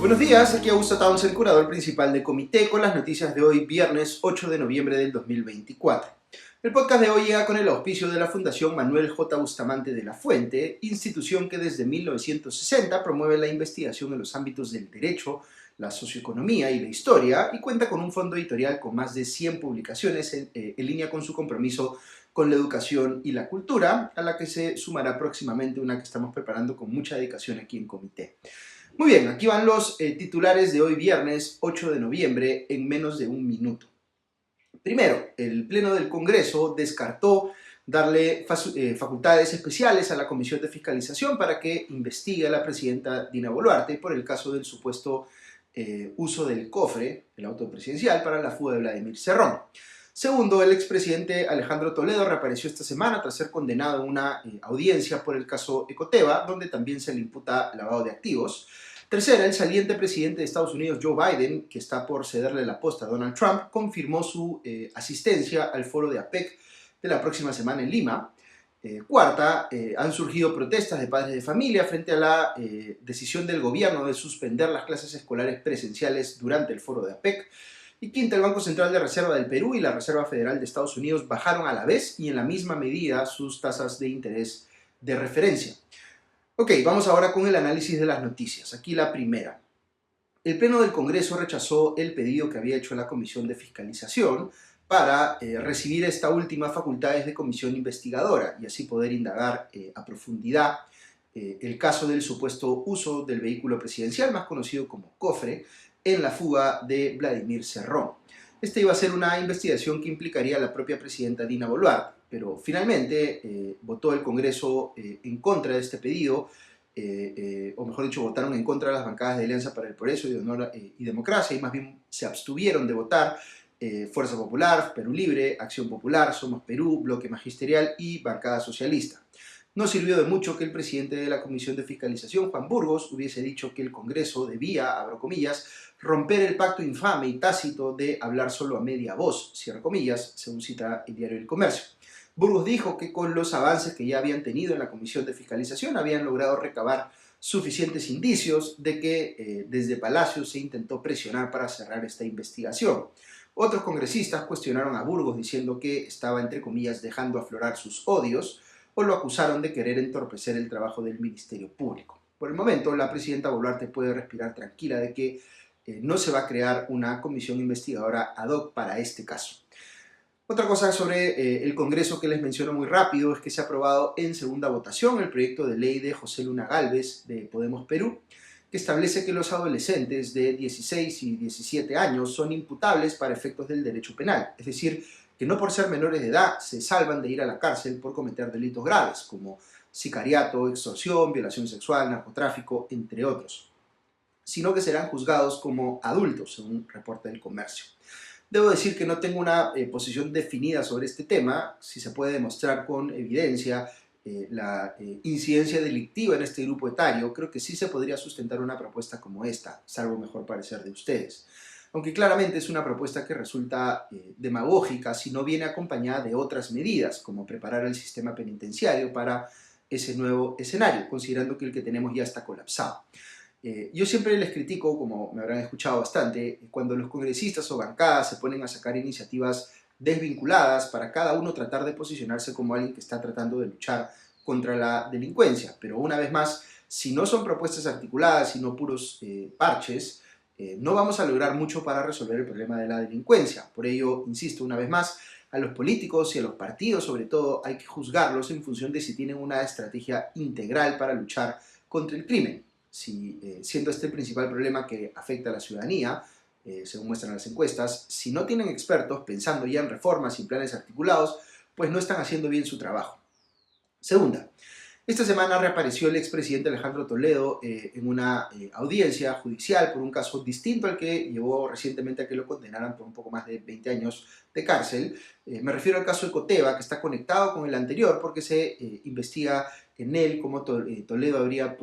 Buenos días, aquí Augusto Townsend, curador principal de Comité, con las noticias de hoy, viernes 8 de noviembre del 2024. El podcast de hoy llega con el auspicio de la Fundación Manuel J. Bustamante de la Fuente, institución que desde 1960 promueve la investigación en los ámbitos del derecho, la socioeconomía y la historia, y cuenta con un fondo editorial con más de 100 publicaciones en línea con su compromiso con la educación y la cultura, a la que se sumará próximamente una que estamos preparando con mucha dedicación aquí en Comité. Muy bien, aquí van los titulares de hoy viernes 8 de noviembre en menos de un minuto. Primero, el Pleno del Congreso descartó darle facultades especiales a la Comisión de Fiscalización para que investigue a la presidenta Dina Boluarte por el caso del supuesto uso del cofre, el auto presidencial, para la fuga de Vladimir Cerrón. Segundo, el expresidente Alejandro Toledo reapareció esta semana tras ser condenado en una audiencia por el caso Ecoteva, donde también se le imputa lavado de activos. Tercera, el saliente presidente de Estados Unidos, Joe Biden, que está por cederle la posta a Donald Trump, confirmó su asistencia al foro de APEC de la próxima semana en Lima. Cuarta, han surgido protestas de padres de familia frente a la decisión del gobierno de suspender las clases escolares presenciales durante el foro de APEC. Y quinta, el Banco Central de Reserva del Perú y la Reserva Federal de Estados Unidos bajaron a la vez y en la misma medida sus tasas de interés de referencia. Ok, vamos ahora con el análisis de las noticias. Aquí la primera. El Pleno del Congreso rechazó el pedido que había hecho la Comisión de Fiscalización para recibir esta última facultades de comisión investigadora y así poder indagar a profundidad el caso del supuesto uso del vehículo presidencial, más conocido como cofre, en la fuga de Vladimir Cerrón. Esta iba a ser una investigación que implicaría a la propia presidenta Dina Boluarte, pero finalmente votó el Congreso en contra de este pedido, o mejor dicho, votaron en contra de las bancadas de Alianza para el Progreso y de Honor y Democracia, y más bien se abstuvieron de votar Fuerza Popular, Perú Libre, Acción Popular, Somos Perú, Bloque Magisterial y Bancada Socialista. No sirvió de mucho que el presidente de la Comisión de Fiscalización, Juan Burgos, hubiese dicho que el Congreso debía, abro comillas, romper el pacto infame y tácito de hablar solo a media voz, cierro comillas, según cita el diario El Comercio. Burgos dijo que con los avances que ya habían tenido en la Comisión de Fiscalización habían logrado recabar suficientes indicios de que desde Palacio se intentó presionar para cerrar esta investigación. Otros congresistas cuestionaron a Burgos diciendo que estaba, entre comillas, dejando aflorar sus odios, o lo acusaron de querer entorpecer el trabajo del Ministerio Público. Por el momento, la presidenta Boluarte puede respirar tranquila de que no se va a crear una comisión investigadora ad hoc para este caso. Otra cosa sobre el Congreso que les menciono muy rápido es que se ha aprobado en segunda votación el proyecto de ley de José Luna Gálvez de Podemos Perú, que establece que los adolescentes de 16 y 17 años son imputables para efectos del derecho penal, es decir, que no por ser menores de edad se salvan de ir a la cárcel por cometer delitos graves, como sicariato, extorsión, violación sexual, narcotráfico, entre otros, sino que serán juzgados como adultos, según reporta El Comercio. Debo decir que no tengo una posición definida sobre este tema, si se puede demostrar con evidencia la incidencia delictiva en este grupo etario, creo que sí se podría sustentar una propuesta como esta, salvo mejor parecer de ustedes. Aunque claramente es una propuesta que resulta demagógica si no viene acompañada de otras medidas, como preparar el sistema penitenciario para ese nuevo escenario, considerando que el que tenemos ya está colapsado. Yo siempre les critico, como me habrán escuchado bastante, cuando los congresistas o bancadas se ponen a sacar iniciativas desvinculadas para cada uno tratar de posicionarse como alguien que está tratando de luchar contra la delincuencia. Pero una vez más, si no son propuestas articuladas, sino puros parches, no vamos a lograr mucho para resolver el problema de la delincuencia. Por ello, insisto una vez más, a los políticos y a los partidos, sobre todo, hay que juzgarlos en función de si tienen una estrategia integral para luchar contra el crimen. Siendo este el principal problema que afecta a la ciudadanía, según muestran las encuestas, si no tienen expertos pensando ya en reformas y planes articulados, pues no están haciendo bien su trabajo. Segunda, esta semana reapareció el expresidente Alejandro Toledo en una audiencia judicial por un caso distinto al que llevó recientemente a que lo condenaran por un poco más de 20 años de cárcel. Me refiero al caso Ecoteva, que está conectado con el anterior porque se investiga en él cómo Toledo habría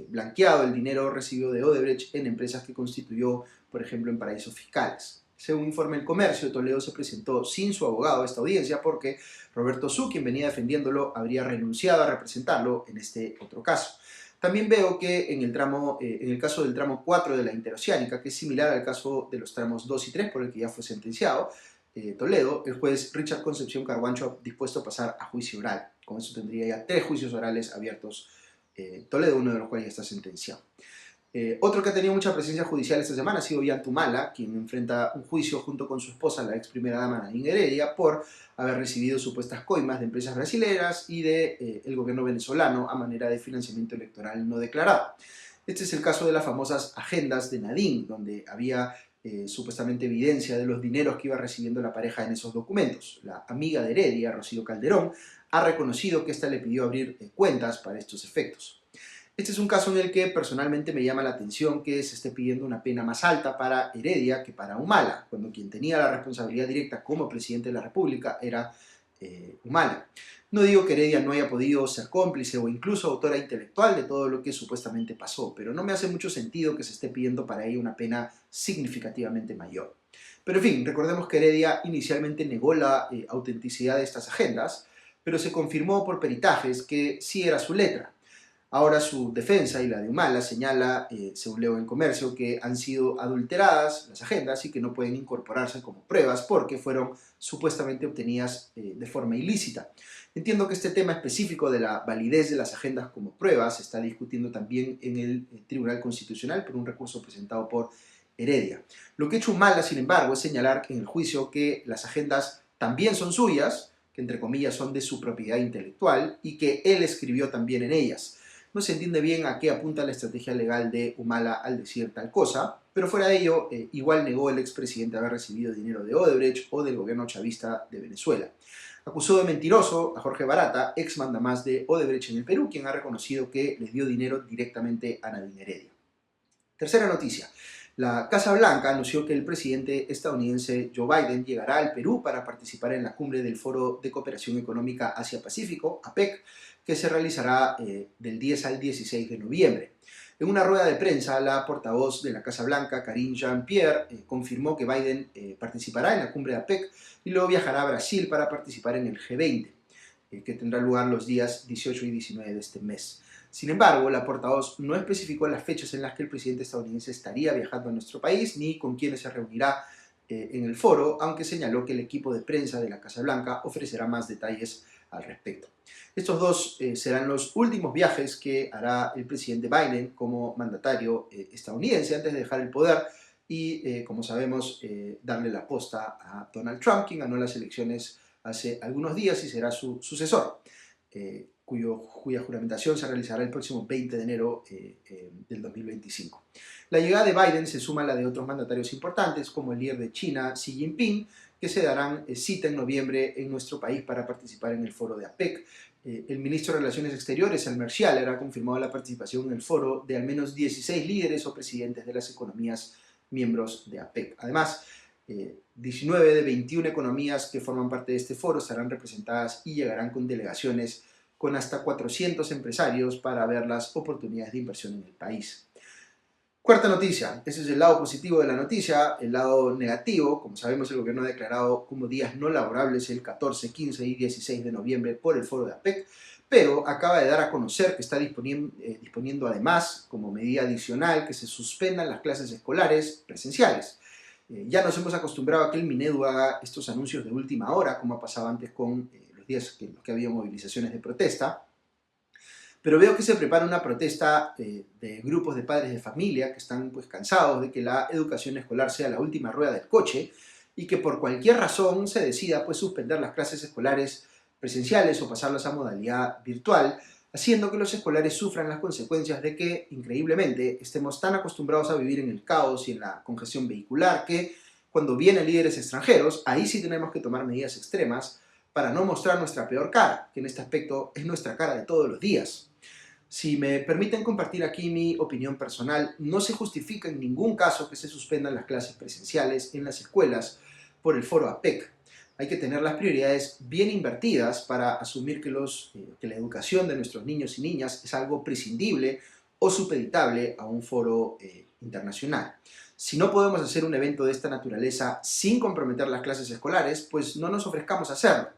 blanqueado el dinero recibido de Odebrecht en empresas que constituyó, por ejemplo, en paraísos fiscales. Según informa El Comercio, Toledo se presentó sin su abogado a esta audiencia porque Roberto Su, quien venía defendiéndolo, habría renunciado a representarlo en este otro caso. También veo que en el caso del tramo 4 de la Interoceánica, que es similar al caso de los tramos 2 y 3 por el que ya fue sentenciado, Toledo, el juez Richard Concepción Carguancho dispuesto a pasar a juicio oral. Con eso tendría ya 3 juicios orales abiertos Toledo, uno de los cuales ya está sentenciado. Otro que ha tenido mucha presencia judicial esta semana ha sido Ollantumala, quien enfrenta un juicio junto con su esposa, la ex primera dama Nadine Heredia, por haber recibido supuestas coimas de empresas brasileras y de el gobierno venezolano a manera de financiamiento electoral no declarado. Este es el caso de las famosas agendas de Nadine, donde había supuestamente evidencia de los dineros que iba recibiendo la pareja en esos documentos. La amiga de Heredia, Rocío Calderón, ha reconocido que ésta le pidió abrir cuentas para estos efectos. Este es un caso en el que personalmente me llama la atención que se esté pidiendo una pena más alta para Heredia que para Humala, cuando quien tenía la responsabilidad directa como presidente de la República era Humala. No digo que Heredia no haya podido ser cómplice o incluso autora intelectual de todo lo que supuestamente pasó, pero no me hace mucho sentido que se esté pidiendo para ella una pena significativamente mayor. Pero en fin, recordemos que Heredia inicialmente negó la autenticidad de estas agendas, pero se confirmó por peritajes que sí era su letra. Ahora su defensa y la de Humala señala, según leo en Comercio, que han sido adulteradas las agendas y que no pueden incorporarse como pruebas porque fueron supuestamente obtenidas de forma ilícita. Entiendo que este tema específico de la validez de las agendas como pruebas se está discutiendo también en el Tribunal Constitucional por un recurso presentado por Heredia. Lo que ha hecho Humala, sin embargo, es señalar en el juicio que las agendas también son suyas, que entre comillas son de su propiedad intelectual y que él escribió también en ellas. No se entiende bien a qué apunta la estrategia legal de Humala al decir tal cosa, pero fuera de ello, igual negó el expresidente haber recibido dinero de Odebrecht o del gobierno chavista de Venezuela. Acusó de mentiroso a Jorge Barata, ex mandamás de Odebrecht en el Perú, quien ha reconocido que le dio dinero directamente a Nadine Heredia. Tercera noticia. La Casa Blanca anunció que el presidente estadounidense Joe Biden llegará al Perú para participar en la cumbre del Foro de Cooperación Económica Asia-Pacífico, APEC, que se realizará del 10 al 16 de noviembre. En una rueda de prensa, la portavoz de la Casa Blanca, Karine Jean-Pierre, confirmó que Biden participará en la cumbre de APEC y luego viajará a Brasil para participar en el G20, que tendrá lugar los días 18 y 19 de este mes. Sin embargo, la portavoz no especificó las fechas en las que el presidente estadounidense estaría viajando a nuestro país ni con quiénes se reunirá en el foro, aunque señaló que el equipo de prensa de la Casa Blanca ofrecerá más detalles al respecto. Estos dos serán los últimos viajes que hará el presidente Biden como mandatario estadounidense antes de dejar el poder y, como sabemos, darle la posta a Donald Trump, quien ganó las elecciones hace algunos días y será su sucesor, cuya juramentación se realizará el próximo 20 de enero del 2025. La llegada de Biden se suma a la de otros mandatarios importantes, como el líder de China, Xi Jinping, que se darán cita en noviembre en nuestro país para participar en el foro de APEC. El ministro de Relaciones Exteriores, Elmer Schaller, ha confirmado la participación en el foro de al menos 16 líderes o presidentes de las economías miembros de APEC. Además, 19 de 21 economías que forman parte de este foro estarán representadas y llegarán con delegaciones con hasta 400 empresarios para ver las oportunidades de inversión en el país. Cuarta noticia, ese es el lado positivo de la noticia. El lado negativo, como sabemos, el gobierno ha declarado como días no laborables el 14, 15 y 16 de noviembre por el foro de APEC, pero acaba de dar a conocer que está disponiendo además, como medida adicional, que se suspendan las clases escolares presenciales. Ya nos hemos acostumbrado a que el Minedu haga estos anuncios de última hora, como ha pasado antes con los días en los que había movilizaciones de protesta, pero veo que se prepara una protesta de grupos de padres de familia que están pues cansados de que la educación escolar sea la última rueda del coche y que por cualquier razón se decida pues suspender las clases escolares presenciales o pasarlas a modalidad virtual, haciendo que los escolares sufran las consecuencias de que, increíblemente, estemos tan acostumbrados a vivir en el caos y en la congestión vehicular que cuando vienen líderes extranjeros, ahí sí tenemos que tomar medidas extremas para no mostrar nuestra peor cara, que en este aspecto es nuestra cara de todos los días. Si me permiten compartir aquí mi opinión personal, no se justifica en ningún caso que se suspendan las clases presenciales en las escuelas por el foro APEC. Hay que tener las prioridades bien invertidas para asumir que la educación de nuestros niños y niñas es algo prescindible o supeditable a un foro internacional. Si no podemos hacer un evento de esta naturaleza sin comprometer las clases escolares, pues no nos ofrezcamos a hacerlo.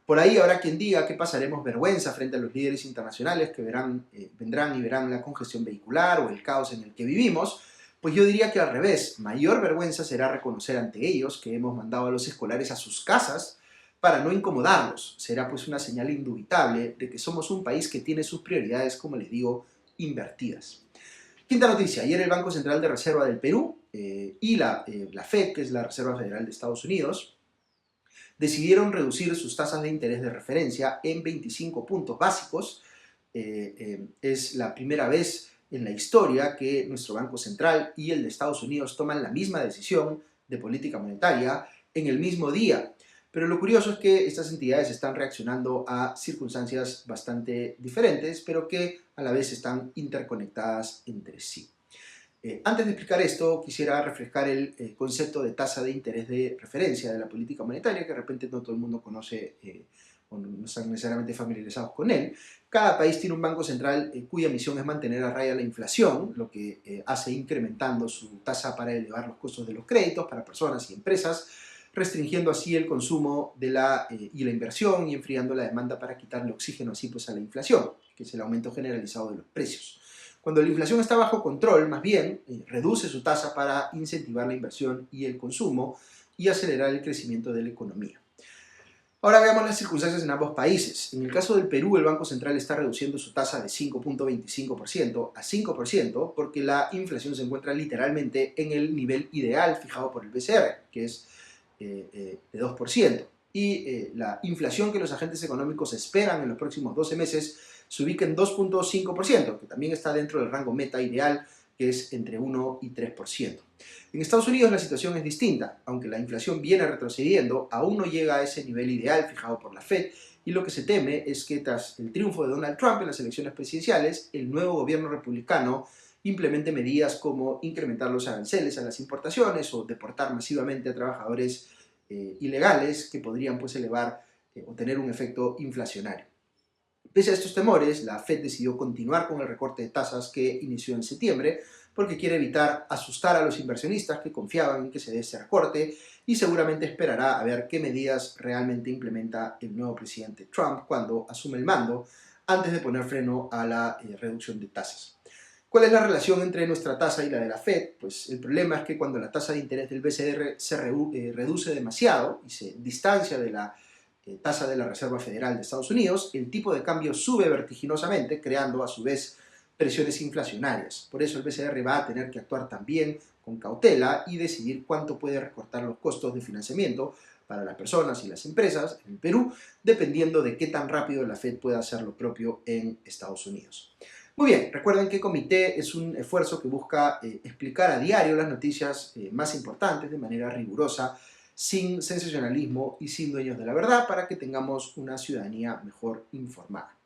Por ahí habrá quien diga que pasaremos vergüenza frente a los líderes internacionales que vendrán y verán la congestión vehicular o el caos en el que vivimos. Pues yo diría que al revés, mayor vergüenza será reconocer ante ellos que hemos mandado a los escolares a sus casas para no incomodarlos. Será pues una señal indubitable de que somos un país que tiene sus prioridades, como les digo, invertidas. Quinta noticia, ayer el Banco Central de Reserva del Perú y la Fed, que es la Reserva Federal de Estados Unidos, decidieron reducir sus tasas de interés de referencia en 25 puntos básicos. Es la primera vez en la historia que nuestro Banco Central y el de Estados Unidos toman la misma decisión de política monetaria en el mismo día. Pero lo curioso es que estas entidades están reaccionando a circunstancias bastante diferentes, pero que a la vez están interconectadas entre sí. Antes de explicar esto, quisiera refrescar el concepto de tasa de interés de referencia de la política monetaria, que de repente no todo el mundo conoce o no están necesariamente familiarizados con él. Cada país tiene un banco central cuya misión es mantener a raya la inflación, lo que hace incrementando su tasa para elevar los costos de los créditos para personas y empresas, restringiendo así el consumo y la inversión y enfriando la demanda para quitarle oxígeno así pues a la inflación, que es el aumento generalizado de los precios. Cuando la inflación está bajo control, más bien, reduce su tasa para incentivar la inversión y el consumo y acelerar el crecimiento de la economía. Ahora veamos las circunstancias en ambos países. En el caso del Perú, el Banco Central está reduciendo su tasa de 5.25% a 5% porque la inflación se encuentra literalmente en el nivel ideal fijado por el BCR, que es de 2%. Y la inflación que los agentes económicos esperan en los próximos 12 meses se ubica en 2.5%, que también está dentro del rango meta ideal, que es entre 1 y 3%. En Estados Unidos la situación es distinta. Aunque la inflación viene retrocediendo, aún no llega a ese nivel ideal fijado por la Fed, y lo que se teme es que tras el triunfo de Donald Trump en las elecciones presidenciales, el nuevo gobierno republicano implemente medidas como incrementar los aranceles a las importaciones o deportar masivamente a trabajadores ilegales que podrían pues elevar o tener un efecto inflacionario. Pese a estos temores, la Fed decidió continuar con el recorte de tasas que inició en septiembre porque quiere evitar asustar a los inversionistas que confiaban en que se dé ese recorte y seguramente esperará a ver qué medidas realmente implementa el nuevo presidente Trump cuando asume el mando antes de poner freno a la reducción de tasas. ¿Cuál es la relación entre nuestra tasa y la de la Fed? Pues el problema es que cuando la tasa de interés del BCR se reduce demasiado y se distancia de la tasa de la Reserva Federal de Estados Unidos, el tipo de cambio sube vertiginosamente, creando a su vez presiones inflacionarias. Por eso el BCR va a tener que actuar también con cautela y decidir cuánto puede recortar los costos de financiamiento para las personas y las empresas en el Perú, dependiendo de qué tan rápido la Fed pueda hacer lo propio en Estados Unidos. Muy bien, recuerden que Comité es un esfuerzo que busca explicar a diario las noticias más importantes de manera rigurosa, sin sensacionalismo y sin dueños de la verdad, para que tengamos una ciudadanía mejor informada.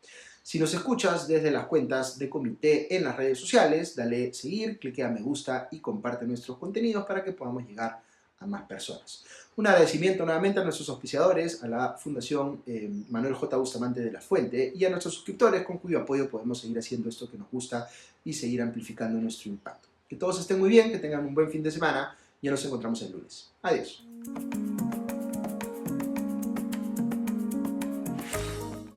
Si nos escuchas desde las cuentas de Comité en las redes sociales, dale seguir, clique a me gusta y comparte nuestros contenidos para que podamos llegar a más personas. Un agradecimiento nuevamente a nuestros auspiciadores, a la Fundación Manuel J. Bustamante de la Fuente y a nuestros suscriptores con cuyo apoyo podemos seguir haciendo esto que nos gusta y seguir amplificando nuestro impacto. Que todos estén muy bien, que tengan un buen fin de semana. Ya nos encontramos el lunes. Adiós.